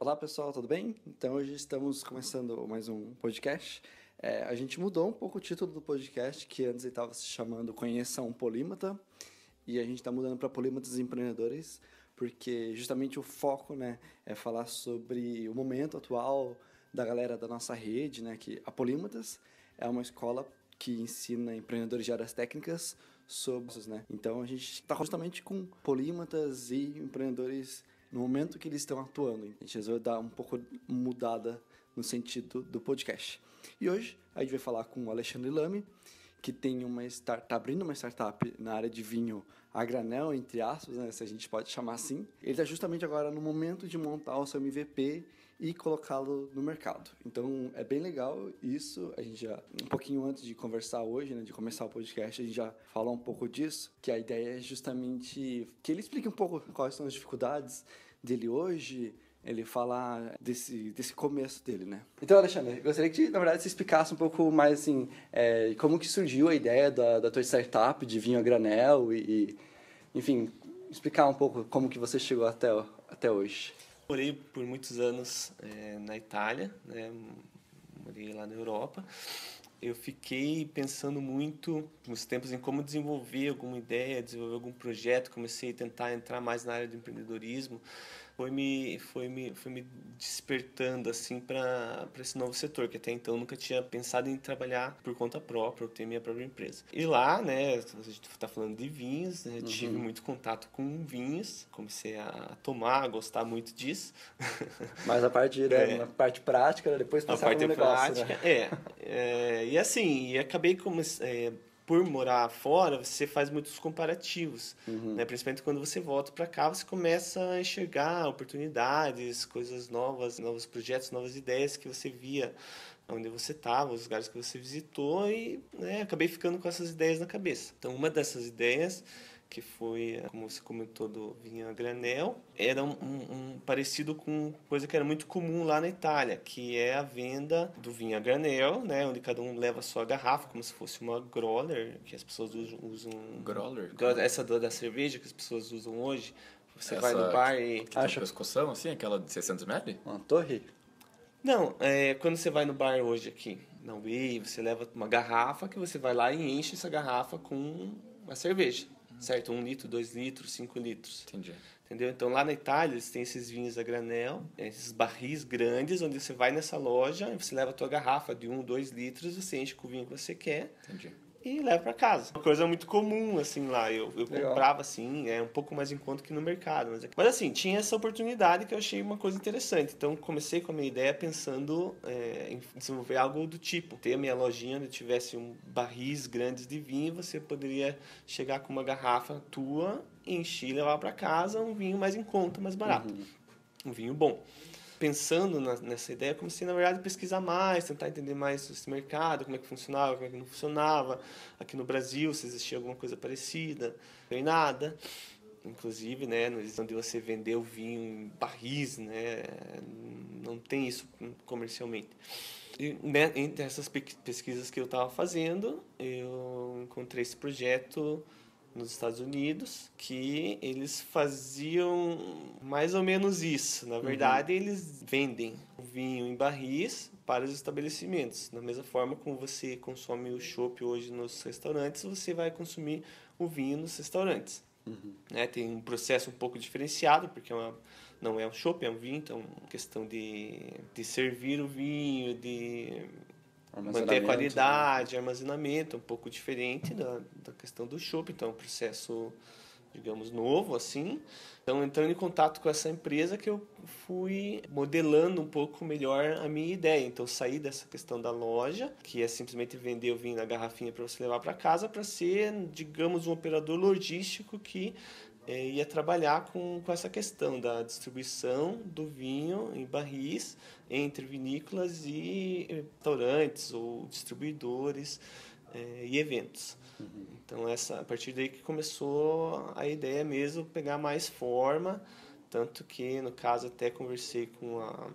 Olá pessoal, tudo bem? Então hoje estamos começando mais um podcast. A gente mudou um pouco o título do podcast, que antes estava se chamando Conheça um Polímata, e a gente está mudando para Polímatas Empreendedores, porque justamente o foco, né, é falar sobre o momento atual da galera da nossa rede, né, que a Polímatas é uma escola que ensina empreendedores de áreas técnicas sobre, né? Então a gente está justamente com polímatas e empreendedores no momento que eles estão atuando. A gente resolveu dar um pouco mudada no sentido do podcast. E hoje a gente vai falar com o Alexandre Lame, que tem tá abrindo uma startup na área de vinho a granel, entre aspas, né, se a gente pode chamar assim. Ele está justamente agora no momento de montar o seu MVP e colocá-lo no mercado. Então é bem legal isso. A gente já, um pouquinho antes de conversar hoje, né, de começar o podcast, a gente já falou um pouco disso, que a ideia é justamente que ele explique um pouco quais são as dificuldades dele hoje, ele falar desse começo dele, né? Então, Alexandre, gostaria que, na verdade, você explicasse um pouco mais, assim, como que surgiu a ideia da tua startup de vinho a granel e enfim, explicar um pouco como que você chegou até hoje. Morei por muitos anos na Itália, né? Morei lá na Europa. Eu fiquei pensando muito nos tempos em como desenvolver alguma ideia, desenvolver algum projeto. Comecei a tentar entrar mais na área do empreendedorismo. Foi me despertando assim para esse novo setor, que até então eu nunca tinha pensado em trabalhar por conta própria, ou ter minha própria empresa. E lá, né, a gente está falando de vinhos, né, tive muito contato com vinhos, comecei a tomar, a gostar muito disso. Mas a parte, né, na parte prática, depois A pensar parte no negócio, prática, né? e assim, e acabei por morar fora, você faz muitos comparativos, né? Principalmente quando você volta para cá, você começa a enxergar oportunidades, coisas novas, novos projetos, novas ideias que você via onde você estava, os lugares que você visitou e, né, acabei ficando com essas ideias na cabeça. Então, uma dessas ideias que foi, como você comentou, do vinho a granel, era um parecido com coisa que era muito comum lá na Itália, que é a venda do vinho a granel, né, onde cada um leva a sua garrafa, como se fosse uma growler, que as pessoas usam growler? Essa da cerveja que as pessoas usam hoje. Você Essa vai no bar e... que tem um pescoção, assim, aquela de 600 ml? Uma torre? Não, quando você vai no bar hoje aqui, na Whey, você leva uma garrafa que você vai lá e enche essa garrafa com uma cerveja. Certo? 1 litro, 2 litros, 5 litros. Entendi. Entendeu? Então, lá na Itália, eles têm esses vinhos a granel, esses barris grandes, onde você vai nessa loja, você leva a tua garrafa de 1, 2 litros, você enche com o vinho que você quer. Entendi. E leva para casa. Uma coisa muito comum, assim, lá. Eu Legal. comprava, assim, um pouco mais em conta que no mercado. Mas, assim, tinha essa oportunidade que eu achei uma coisa interessante. Então, comecei com a minha ideia pensando em desenvolver algo do tipo. Ter a minha lojinha onde tivesse barris grandes de vinho, você poderia chegar com uma garrafa tua, encher e levar para casa um vinho mais em conta, mais barato. Um vinho bom. Pensando nessa ideia, comecei, na verdade, a pesquisar mais, tentar entender mais esse mercado, como é que funcionava, como é que não funcionava. Aqui no Brasil, se existia alguma coisa parecida, não tem nada. Inclusive, né, onde você vender o vinho em barris, né, não tem isso comercialmente. E, né, entre essas pesquisas que eu estava fazendo, eu encontrei esse projeto nos Estados Unidos, que eles faziam mais ou menos isso. Na verdade, eles vendem o vinho em barris para os estabelecimentos. Da mesma forma como você consome o chopp hoje nos restaurantes, você vai consumir o vinho nos restaurantes. Né? Tem um processo um pouco diferenciado, porque não é um chopp, é um vinho, então questão de servir o vinho, de manter a qualidade, armazenamento, um pouco diferente da questão do chopp, então é um processo, digamos, novo, assim. Então, entrando em contato com essa empresa que eu fui modelando um pouco melhor a minha ideia. Então, saí dessa questão da loja, que é simplesmente vender o vinho na garrafinha para você levar para casa, para ser, digamos, um operador logístico que ia trabalhar com essa questão da distribuição do vinho em barris entre vinícolas e restaurantes ou distribuidores e eventos. Então, a partir daí que começou a ideia mesmo, pegar mais forma, tanto que, no caso, até conversei com a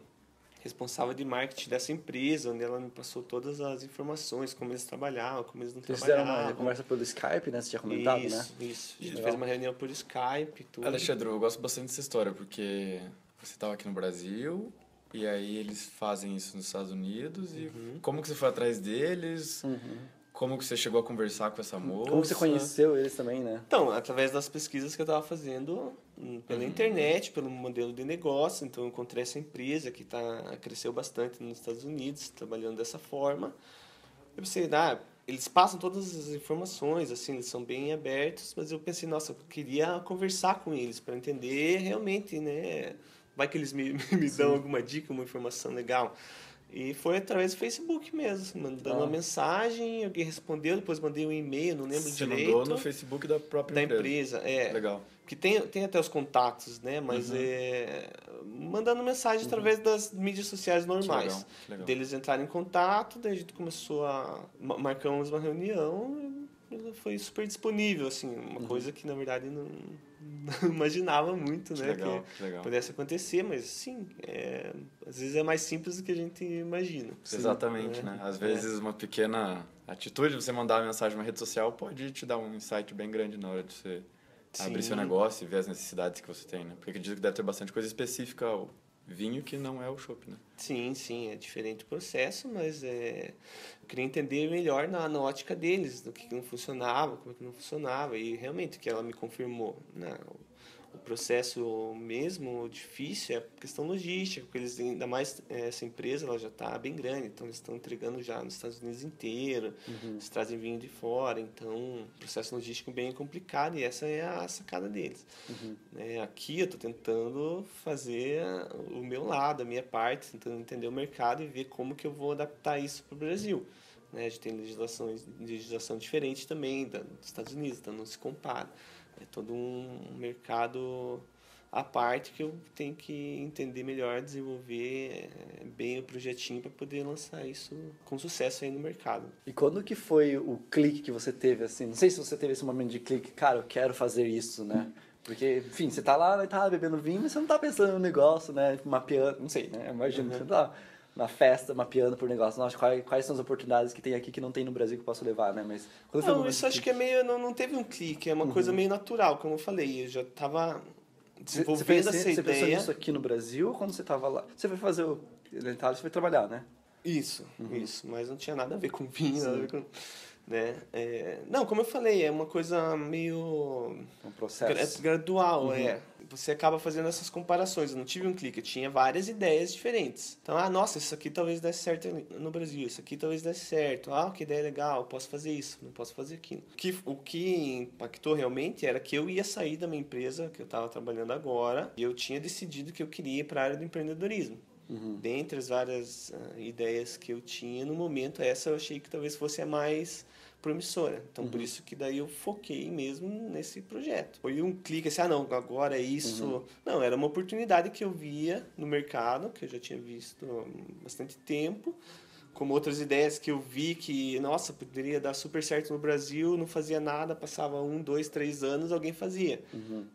responsável de marketing dessa empresa, onde ela me passou todas as informações, como eles trabalhavam, como eles não Vocês trabalhavam. fizeram uma conversa pelo Skype, né? Você tinha comentado, isso, né? Isso. A gente Legal. fez uma reunião por Skype, tudo. Alexandre, eu gosto bastante dessa história, porque você estava aqui no Brasil e aí eles fazem isso nos Estados Unidos e como que você foi atrás deles? Como que você chegou a conversar com essa moça? Como que você conheceu eles também, né? Então, através das pesquisas que eu estava fazendo pela internet, pelo modelo de negócio, então eu encontrei essa empresa que cresceu bastante nos Estados Unidos, trabalhando dessa forma. Eu pensei, eles passam todas as informações, assim, eles são bem abertos, mas eu pensei, nossa, eu queria conversar com eles para entender realmente, né? Vai que eles me dão alguma dica, uma informação legal. E foi através do Facebook mesmo, mandando uma mensagem, alguém respondeu, depois mandei um e-mail, não lembro Você direito. mandou no Facebook da própria empresa. Legal. Que tem até os contatos, né? Mas mandando mensagem através das mídias sociais normais. Que legal. Deles entrarem em contato, daí a gente começou marcamos uma reunião e foi super disponível, assim, uma coisa que na verdade não imaginava muito, né? Que legal. Pudesse acontecer, mas sim, às vezes é mais simples do que a gente imagina. Exatamente, né? Às vezes uma pequena atitude, você mandar uma mensagem numa rede social pode te dar um insight bem grande na hora de você abrir seu negócio e ver as necessidades que você tem, né? Porque acredito que deve ter bastante coisa específica ao vinho que não é o chopp, né? Sim, é diferente o processo, mas eu queria entender melhor na ótica deles, do que não funcionava, como que não funcionava, e realmente o que ela me confirmou, né? O processo mesmo difícil é a questão logística, porque eles, ainda mais essa empresa, ela já está bem grande, então eles estão entregando já nos Estados Unidos inteiro, eles trazem vinho de fora, então o processo logístico é bem complicado e essa é a sacada deles. Aqui eu estou tentando fazer o meu lado, a minha parte, tentando entender o mercado e ver como que eu vou adaptar isso para o Brasil. A gente tem legislação diferente também dos Estados Unidos, então não se compara. É todo um mercado à parte que eu tenho que entender melhor, desenvolver bem o projetinho para poder lançar isso com sucesso aí no mercado. E quando que foi o clique que você teve, assim? Não sei se você teve esse momento de clique, cara, eu quero fazer isso, né? Porque, enfim, você tá lá, tá bebendo vinho, mas você não tá pensando no negócio, né? Mapeando, não sei, né? Imagino que você tá na festa, mapeando por negócio. Nossa, quais são as oportunidades que tem aqui que não tem no Brasil que eu posso levar, né? Mas quando foi o momento Isso acho que é meio... Não teve um clique, é uma coisa meio natural, como eu falei. Eu já estava desenvolvendo essa ideia. Você pensou nisso aqui no Brasil ou quando você estava lá? Você foi fazer o... Na Itália, você foi trabalhar, né? Isso. Mas não tinha nada a ver com vinho, nada a ver com... Né? Não, como eu falei, é uma coisa meio... Um processo. Gradual, Você acaba fazendo essas comparações. Eu não tive um clique, eu tinha várias ideias diferentes. Então, nossa, isso aqui talvez desse certo no Brasil, isso aqui talvez desse certo. Que ideia legal, posso fazer isso, não posso fazer aquilo. O que impactou realmente era que eu ia sair da minha empresa, que eu estava trabalhando agora, e eu tinha decidido que eu queria ir para a área do empreendedorismo. Dentre as várias ideias que eu tinha, no momento, essa eu achei que talvez fosse a mais promissora. Então, por isso que daí eu foquei mesmo nesse projeto. Foi um clique assim, não, agora é isso. Não, era uma oportunidade que eu via no mercado, que eu já tinha visto há bastante tempo, como outras ideias que eu vi que, nossa, poderia dar super certo no Brasil, não fazia nada, passava 1, 2, 3 anos, alguém fazia.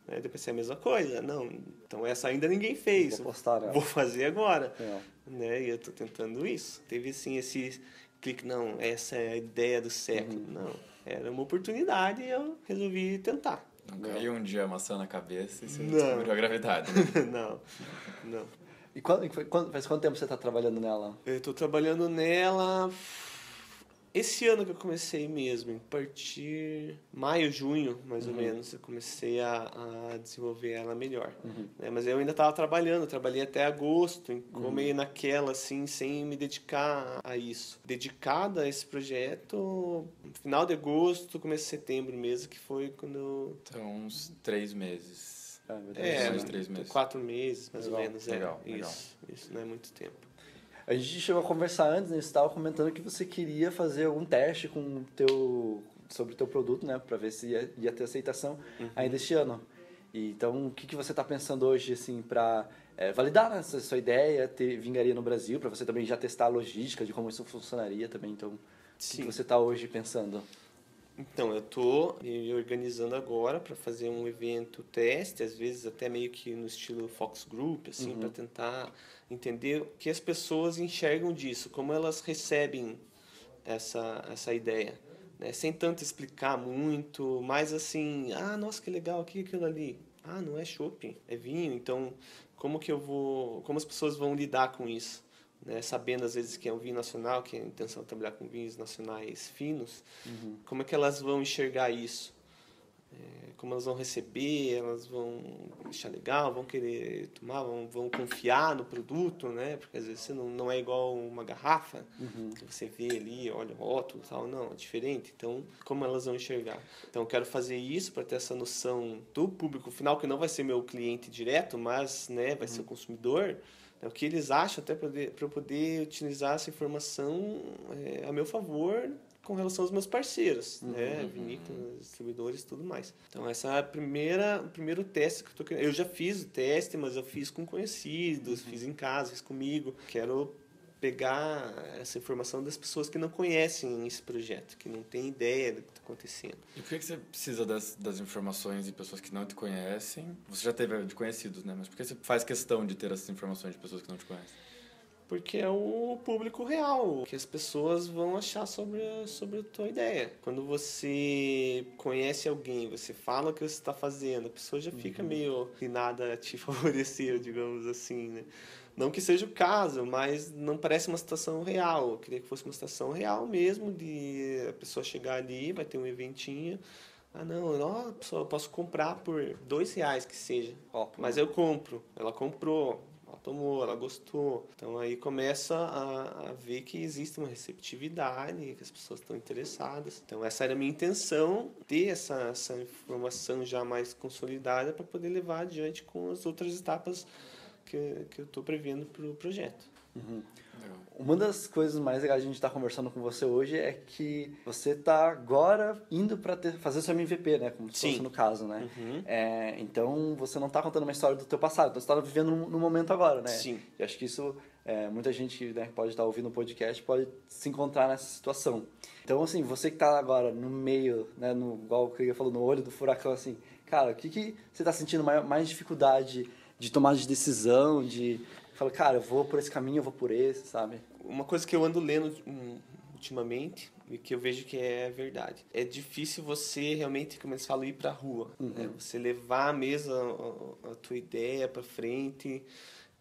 Depois pensei a mesma coisa. Não, então essa ainda ninguém fez. Vou postar, né? Vou fazer agora. E eu estou tentando isso. Teve, assim, esse clique, não, essa é a ideia do século. Não, era uma oportunidade e eu resolvi tentar. Não caiu um dia a maçã na cabeça e você descobriu a gravidade. Não. E faz quanto tempo você está trabalhando nela? Eu estou trabalhando nela esse ano que eu comecei mesmo, em partir maio, junho, mais ou menos, eu comecei a desenvolver ela melhor. Mas eu ainda estava trabalhando, trabalhei até agosto, meio naquela, assim, sem me dedicar a isso. Dedicada a esse projeto, final de agosto, começo de setembro mesmo, que foi quando eu... Então, uns 3 meses. Uns 3 meses. 4 meses, mais ou menos. Legal. Isso não é muito tempo. A gente chegou a conversar antes, né? Você estava comentando que você queria fazer algum teste sobre o teu produto, né? Para ver se ia ter aceitação ainda este ano. Então, o que você está pensando hoje, assim, para validar essa sua ideia, vingaria no Brasil, para você também já testar a logística de como isso funcionaria também. Então, o que você está hoje pensando? Então, eu estou me organizando agora para fazer um evento teste, às vezes até meio que no estilo Fox Group, assim, para tentar entender o que as pessoas enxergam disso, como elas recebem essa ideia, né? Sem tanto explicar muito, mas assim, nossa, que legal, o que é aquilo ali? Ah, não é chopp, é vinho. Então, como as pessoas vão lidar com isso? Né? Sabendo, às vezes, que é um vinho nacional, que é a intenção de trabalhar com vinhos nacionais finos, como é que elas vão enxergar isso? Como elas vão receber, elas vão achar legal, vão querer tomar, vão confiar no produto, né? Porque às vezes você não é igual uma garrafa, que você vê ali, olha o rótulo e tal, não, é diferente. Então, como elas vão enxergar? Então, eu quero fazer isso para ter essa noção do público final, que não vai ser meu cliente direto, mas, né, vai ser o consumidor, né, o que eles acham, até para eu poder utilizar essa informação a meu favor, com relação aos meus parceiros, né? Vinícolas, distribuidores e tudo mais. Então, essa é o primeiro teste que eu tô querendo. Eu já fiz o teste, mas eu fiz com conhecidos, fiz em casa, fiz comigo. Quero pegar essa informação das pessoas que não conhecem esse projeto, que não têm ideia do que está acontecendo. E por que você precisa das informações de pessoas que não te conhecem? Você já teve de conhecidos, né? Mas por que você faz questão de ter essas informações de pessoas que não te conhecem? Porque é o público real, que as pessoas vão achar sobre a tua ideia. Quando você conhece alguém, você fala o que você está fazendo, a pessoa já fica meio inclinada a te favorecer, digamos assim, né? Não que seja o caso, mas não parece uma situação real. Eu queria que fosse uma situação real mesmo, de a pessoa chegar ali, vai ter um eventinho. Ah, não, pessoal, eu posso comprar por R$2 que seja. Mas eu compro. Ela comprou. Ela tomou, ela gostou. Então aí começa a ver que existe uma receptividade, que as pessoas estão interessadas. Então essa era a minha intenção, ter essa informação já mais consolidada para poder levar adiante com as outras etapas que eu estou prevendo para o projeto. Uma das coisas mais legais de a gente estar conversando com você hoje é que você está agora indo para fazer seu MVP, né? Como se fosse no caso, né? Então, você não está contando uma história do teu passado, então você está vivendo no momento agora, né? Sim. E acho que isso, muita gente, né, pode estar ouvindo o podcast pode se encontrar nessa situação. Então, assim, você que está agora no meio, né, igual o Krieger falou, no olho do furacão, assim, cara, o que você está sentindo mais dificuldade de tomar de decisão, de falar, cara, eu vou por esse caminho, eu vou por esse, sabe? Uma coisa que eu ando lendo ultimamente e que eu vejo que é verdade. É difícil você realmente, como eles falam, ir pra rua. Né? Você levar mesmo a tua ideia pra frente.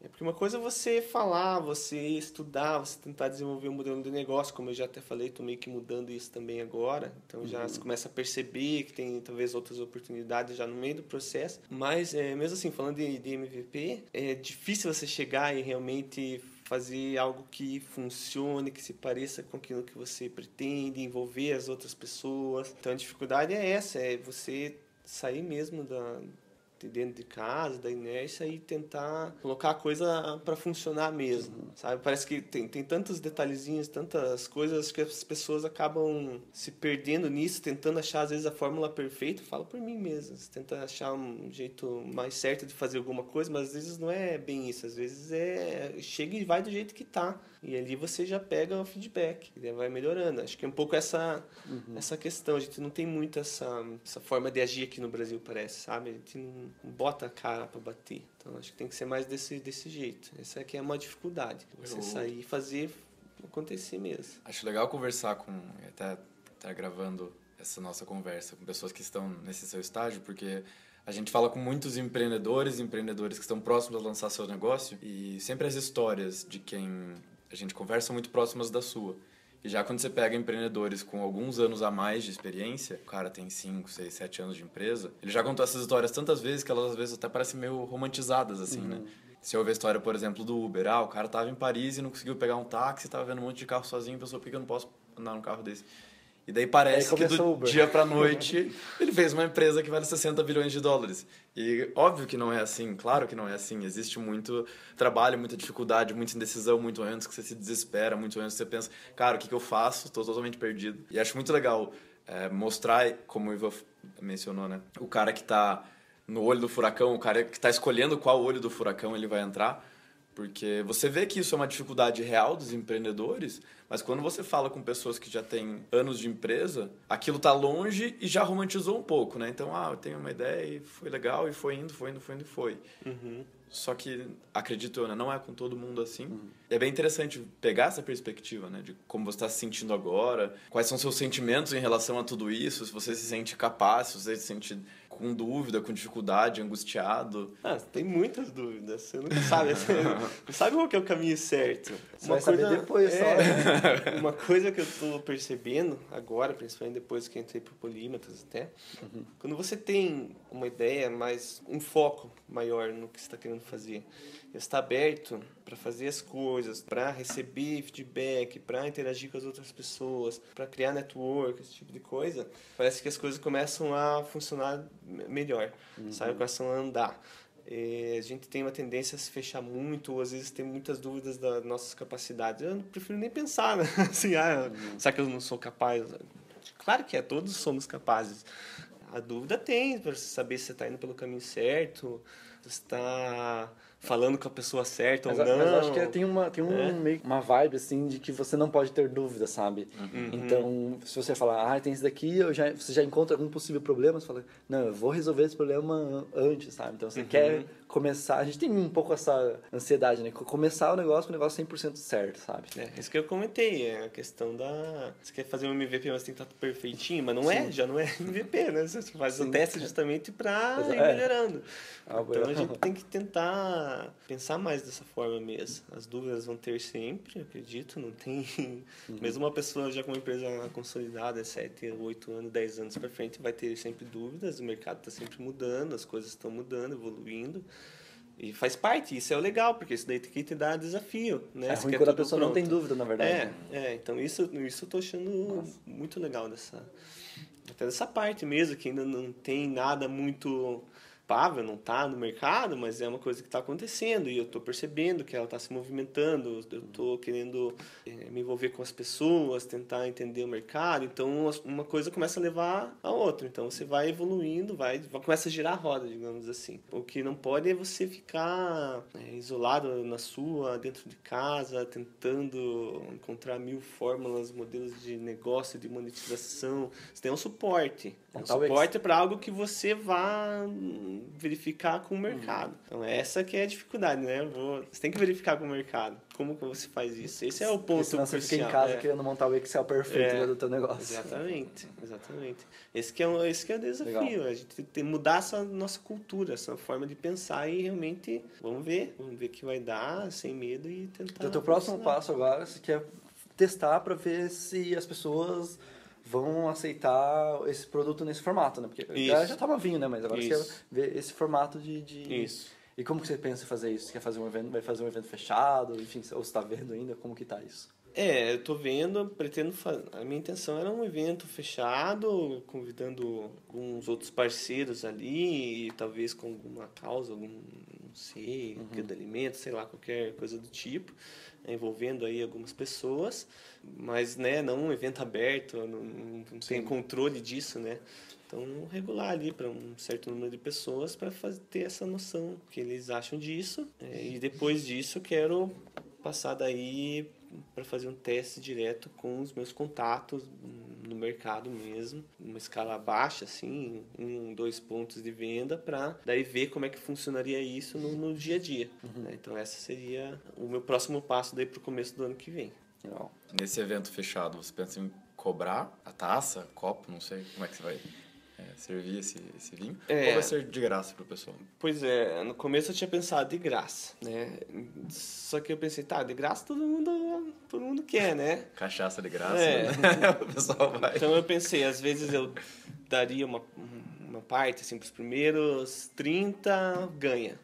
Porque uma coisa é você falar, você estudar, você tentar desenvolver um modelo de negócio, como eu já até falei, estou meio que mudando isso também agora. Então já se começa a perceber que tem talvez outras oportunidades já no meio do processo. Mas mesmo assim, falando de MVP, é difícil você chegar e realmente fazer algo que funcione, que se pareça com aquilo que você pretende, envolver as outras pessoas. Então a dificuldade é essa, é você sair mesmo de dentro de casa, da inércia e tentar colocar a coisa para funcionar mesmo, sabe? Parece que tem tantos detalhezinhos, tantas coisas que as pessoas acabam se perdendo nisso, tentando achar às vezes a fórmula perfeita. Falo por mim mesmo, você tenta achar um jeito mais certo de fazer alguma coisa, mas às vezes não é bem isso, às vezes chega e vai do jeito que tá. E ali você já pega o feedback, e vai melhorando. Acho que é um pouco essa questão. A gente não tem muito essa forma de agir aqui no Brasil, parece, sabe? A gente não bota a cara para bater. Então, acho que tem que ser mais desse jeito. Essa aqui é uma dificuldade. Você sair e fazer acontecer mesmo. Acho legal conversar até estar gravando essa nossa conversa com pessoas que estão nesse seu estágio, porque a gente fala com muitos empreendedores que estão próximos a lançar seu negócio e sempre as histórias de quem a gente conversa são muito próximas da sua. E já quando você pega empreendedores com alguns anos a mais de experiência, o cara tem 5, 6, 7 anos de empresa, ele já contou essas histórias tantas vezes que elas às vezes até parecem meio romantizadas, assim, né? Se eu ver a história, por exemplo, do Uber, o cara tava em Paris e não conseguiu pegar um táxi, tava vendo um monte de carro sozinho, pensou, por que eu não posso andar num carro desse? E daí parece que do dia pra noite ele fez uma empresa que vale 60 bilhões de dólares. E óbvio que não é assim, claro que não é assim. Existe muito trabalho, muita dificuldade, muita indecisão, muito antes que você se desespera, muito antes que você pensa, cara, o que eu faço? Estou totalmente perdido. E acho muito legal mostrar, como o Ivo mencionou, né? O cara que está no olho do furacão, o cara que está escolhendo qual olho do furacão ele vai entrar. Porque você vê que isso é uma dificuldade real dos empreendedores, mas quando você fala com pessoas que já têm anos de empresa, aquilo está longe e já romantizou um pouco, né? Então, eu tenho uma ideia e foi legal e foi indo. Só que, acredito eu, né, não é com todo mundo assim. É bem interessante pegar essa perspectiva, né, de como você está se sentindo agora, quais são seus sentimentos em relação a tudo isso, se você se sente capaz, se você se sente com dúvida, com dificuldade, angustiado. Tem muitas dúvidas. Você nunca sabe. Você não sabe qual que é o caminho certo. Você vai saber depois só. Uma coisa que eu estou percebendo agora, principalmente depois que entrei para o Polímatas até, quando você tem uma ideia, mais um foco maior no que você está querendo fazer, você está aberto para fazer as coisas, para receber feedback, para interagir com as outras pessoas, para criar network, esse tipo de coisa, parece que as coisas começam a funcionar melhor, sabe? Começam a andar. A gente tem uma tendência a se fechar muito, ou às vezes tem muitas dúvidas das nossas capacidades. Eu prefiro nem pensar, né? Assim, será que eu não sou capaz? Claro que todos somos capazes. A dúvida tem, para saber se você está indo pelo caminho certo, se você está falando com a pessoa certa ou não. Mas eu acho que tem meio uma vibe, assim, de que você não pode ter dúvida, sabe? Então, se você falar, tem esse daqui, você já encontra algum possível problema, você fala, não, eu vou resolver esse problema antes, sabe? Então, você quer começar... A gente tem um pouco essa ansiedade, né? Começar o negócio 100% certo, sabe? Isso que eu comentei, é a questão da... Você quer fazer um MVP, mas tem que estar perfeitinho, mas não já não é MVP, né? Você faz o teste justamente para ir melhorando. Então, a gente tem que tentar pensar mais dessa forma mesmo. As dúvidas vão ter sempre, eu acredito, não tem... Mesmo uma pessoa já com uma empresa consolidada, 7, 8 anos, 10 anos para frente, vai ter sempre dúvidas, o mercado está sempre mudando, as coisas estão mudando, evoluindo. E faz parte, isso é o legal, porque isso daí tem que te dar desafio, né? É ruim quando a pessoa não tem dúvida, na verdade. Então isso eu tô achando muito legal até dessa parte mesmo, que ainda não tem nada muito palpável, não está no mercado, mas é uma coisa que está acontecendo e eu estou percebendo que ela está se movimentando, eu estou querendo me envolver com as pessoas, tentar entender o mercado, então uma coisa começa a levar a outra, então você vai evoluindo, começa a girar a roda, digamos assim. O que não pode é você ficar isolado na sua, dentro de casa, tentando encontrar 1000 fórmulas, modelos de negócio, de monetização. Você tem um suporte. Um suporte para algo que você vá verificar com o mercado. Então, essa que é a dificuldade, né? Você tem que verificar com o mercado. Como que você faz isso? Esse é o ponto crucial. Você fica em casa querendo montar o Excel perfeito do teu negócio. Exatamente. Esse que é o desafio. Legal. A gente tem que mudar essa nossa cultura, essa forma de pensar e realmente vamos ver o que vai dar, sem medo e tentar... Então, o teu próximo passo agora, você quer testar para ver se as pessoas vão aceitar esse produto nesse formato, né? Porque já estava vindo, né? Mas agora você quer ver esse formato de... Isso. E como que você pensa em fazer isso? Você quer fazer um evento, vai fazer um evento fechado? Enfim, ou você está vendo ainda? Como que tá isso? Eu estou vendo, pretendo fazer... A minha intenção era um evento fechado, convidando alguns outros parceiros ali, e talvez com alguma causa, não sei, de alimento, sei lá, qualquer coisa do tipo, envolvendo aí algumas pessoas, mas não um evento aberto, não tem controle disso, né? Então, regular ali para um certo número de pessoas para ter essa noção que eles acham disso. E depois disso, quero passar daí para fazer um teste direto com os meus contatos no mercado mesmo, uma escala baixa, assim, 1, 2 pontos de venda, para daí ver como é que funcionaria isso no dia a dia. Né? Então, esse seria o meu próximo passo daí para o começo do ano que vem. Legal. Nesse evento fechado, você pensa em cobrar a taça, copo, não sei como é que você vai servir esse vinho? Ou vai ser de graça para o pessoal? Pois é, no começo eu tinha pensado de graça, né? Só que eu pensei, de graça todo mundo quer, né? Cachaça de graça, né? O pessoal vai. Então eu pensei, às vezes eu daria uma parte, assim, para os primeiros 30 ganha.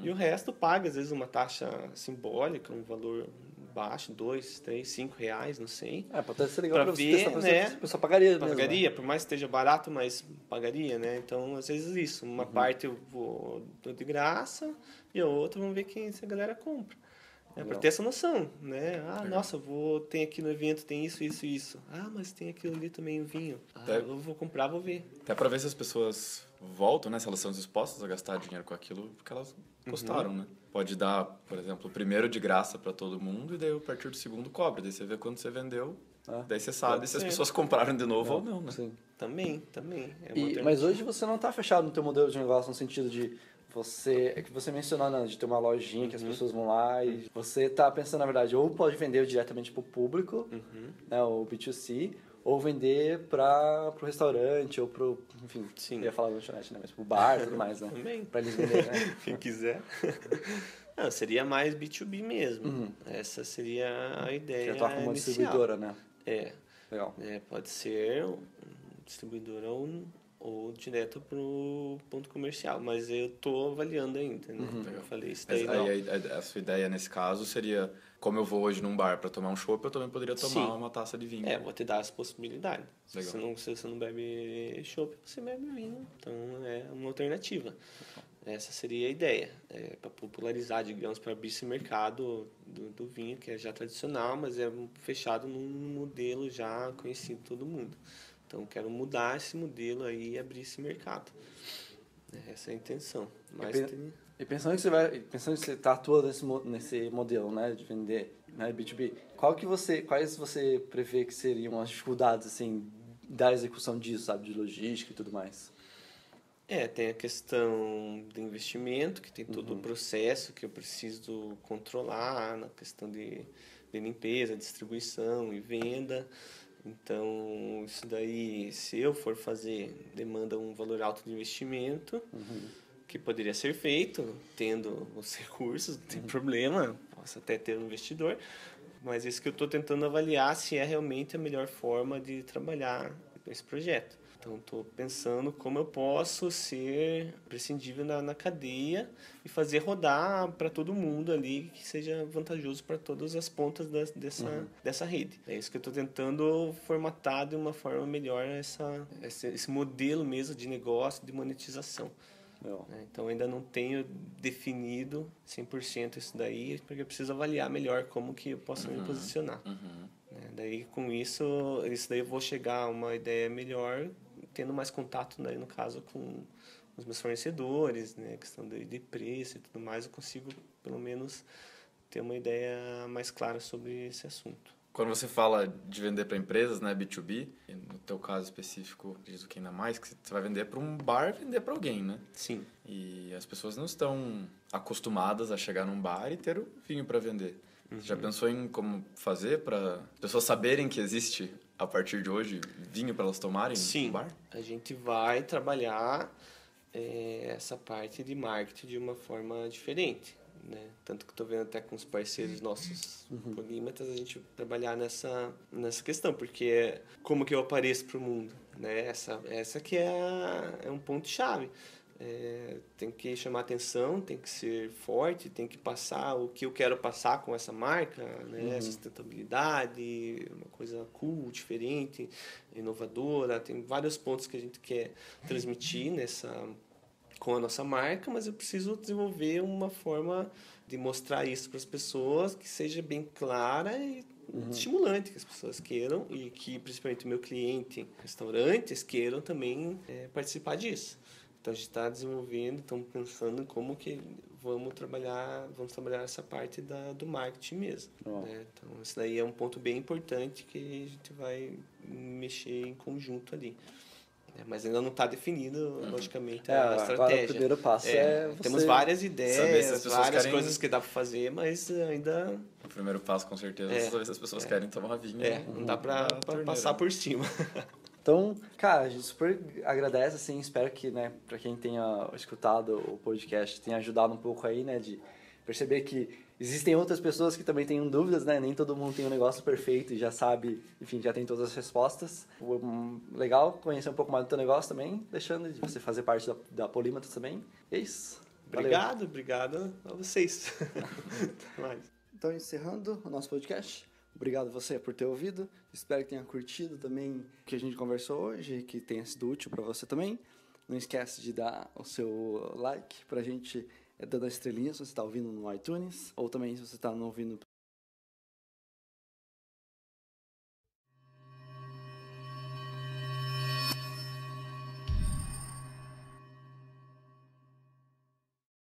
E o resto paga, às vezes, uma taxa simbólica, um valor baixo, 2, 3, 5 reais, não sei. Pode ser legal para ver, né? A pessoa pagaria mesmo. Pagaria, por mais que esteja barato, mas pagaria, né? Então, às vezes isso. Uma parte eu dou de graça e a outra vamos ver se a galera compra. Para ter essa noção, né? Nossa, tem aqui no evento, tem isso, isso e isso. Mas tem aquilo ali também, o vinho. Eu vou comprar, vou ver. Até para ver se as pessoas voltam, né? Se elas são dispostas a gastar dinheiro com aquilo, porque elas gostaram, né? Pode dar, por exemplo, o primeiro de graça para todo mundo e daí a partir do segundo cobra. Daí você vê quando você vendeu, daí você sabe se as pessoas compraram de novo ou não, né? Sim. Também. Mas hoje você não está fechado no teu modelo de negócio no sentido de é que você mencionou, né, de ter uma lojinha que as pessoas vão lá e você tá pensando, na verdade, ou pode vender diretamente pro público, né, o B2C, ou vender pro restaurante, ou pro, enfim, Sim. eu ia falar lanchonete, né, mas pro bar e tudo mais, né? Também. Pra eles venderem, né? Quem quiser. Não, seria mais B2B mesmo. Essa seria a ideia Já toca uma inicial. distribuidora, né? Legal. Pode ser um distribuidora ou direto pro ponto comercial, mas eu tô avaliando ainda, né? Eu falei isso daí não. Aí a sua ideia nesse caso seria, como eu vou hoje num bar para tomar um chopp, eu também poderia tomar uma taça de vinho. Vou te dar as possibilidades. Legal. Se você não bebe chopp, você bebe vinho. Então é uma alternativa. Essa seria a ideia, para popularizar, digamos, para abrir esse mercado do vinho, que é já tradicional, mas é fechado num modelo já conhecido de todo mundo. Então, quero mudar esse modelo aí e abrir esse mercado. Essa é a intenção. Mas E pensando que você está atuando nesse modelo, né, de vender, né, B2B, quais você prevê que seriam as dificuldades, assim, da execução disso, sabe, de logística e tudo mais? Tem a questão do investimento, que tem todo o processo que eu preciso controlar, na questão de limpeza, distribuição e venda. Então, isso daí, se eu for fazer, demanda um valor alto de investimento, que poderia ser feito, tendo os recursos, não tem problema, posso até ter um investidor, mas isso que eu estou tentando avaliar se é realmente a melhor forma de trabalhar esse projeto. Então, estou pensando como eu posso ser prescindível na cadeia e fazer rodar para todo mundo ali, que seja vantajoso para todas as pontas dessa rede. É isso que eu estou tentando formatar de uma forma melhor esse modelo mesmo de negócio, de monetização. Então, ainda não tenho definido 100% isso daí, porque eu preciso avaliar melhor como que eu posso me posicionar. Daí, com isso daí eu vou chegar a uma ideia melhor, tendo mais contato, né, no caso, com os meus fornecedores, né, questão de preço e tudo mais, eu consigo, pelo menos, ter uma ideia mais clara sobre esse assunto. Quando você fala de vender para empresas, né, B2B, no teu caso específico, acredito que ainda mais, que você vai vender para um bar, vender para alguém, né? Sim. E as pessoas não estão acostumadas a chegar num bar e ter o vinho para vender. Você já pensou em como fazer para as pessoas saberem que existe, a partir de hoje, vinho para elas tomarem no bar? Sim, a gente vai trabalhar essa parte de marketing de uma forma diferente. Né? Tanto que estou vendo até com os parceiros nossos polímatas a gente trabalhar nessa questão, porque como que eu apareço para o mundo, né? Essa que é um ponto chave. Tem que chamar atenção, tem que ser forte, tem que passar o que eu quero passar com essa marca, né? Sustentabilidade, uma coisa cool, diferente, inovadora. Tem vários pontos que a gente quer transmitir com a nossa marca, mas eu preciso desenvolver uma forma de mostrar isso para as pessoas que seja bem clara e estimulante, que as pessoas queiram e que principalmente o meu cliente, restaurantes, queiram também participar disso. Então a gente está desenvolvendo, estamos pensando em como que vamos trabalhar essa parte do marketing mesmo. Né? Então isso daí é um ponto bem importante que a gente vai mexer em conjunto ali. Mas ainda não está definido, logicamente, a estratégia. Agora o primeiro passo você... Temos várias ideias, várias querem... coisas que dá para fazer, mas ainda... O primeiro passo, com certeza, é saber se as pessoas querem tomar vinho. Não dá para passar por cima. Então, cara, a gente super agradece, assim, espero que, né, para quem tenha escutado o podcast, tenha ajudado um pouco aí, né, de perceber que existem outras pessoas que também têm dúvidas, né, nem todo mundo tem um negócio perfeito e já sabe, enfim, já tem todas as respostas. Legal conhecer um pouco mais do teu negócio também, deixando de você fazer parte da Polímatas também. É isso. Obrigado a vocês. Até mais. Então, encerrando o nosso podcast. Obrigado você por ter ouvido. Espero que tenha curtido também o que a gente conversou hoje e que tenha sido útil para você também. Não esquece de dar o seu like pra gente, dando a estrelinha se você está ouvindo no iTunes, ou também se você está ouvindo